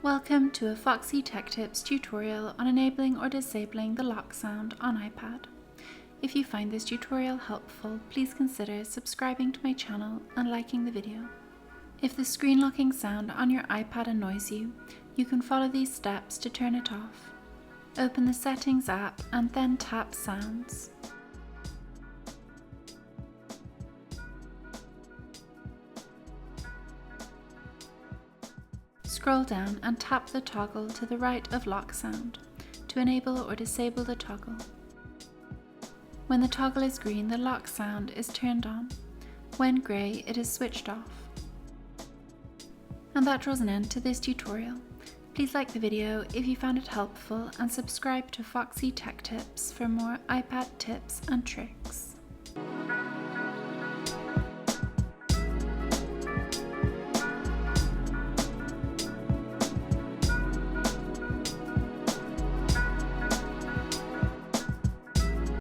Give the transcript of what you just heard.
Welcome to a Foxy Tech Tips tutorial on enabling or disabling the lock sound on iPad. If you find this tutorial helpful, please consider subscribing to my channel and liking the video. If the screen locking sound on your iPad annoys you, you can follow these steps to turn it off. Open the Settings app and then tap Sounds. Scroll down and tap the toggle to the right of lock sound to enable or disable the toggle. When the toggle is green, the lock sound is turned on. When grey, it is switched off. And that draws an end to this tutorial. Please like the video if you found it helpful and subscribe to Foxy Tech Tips for more iPad tips and tricks.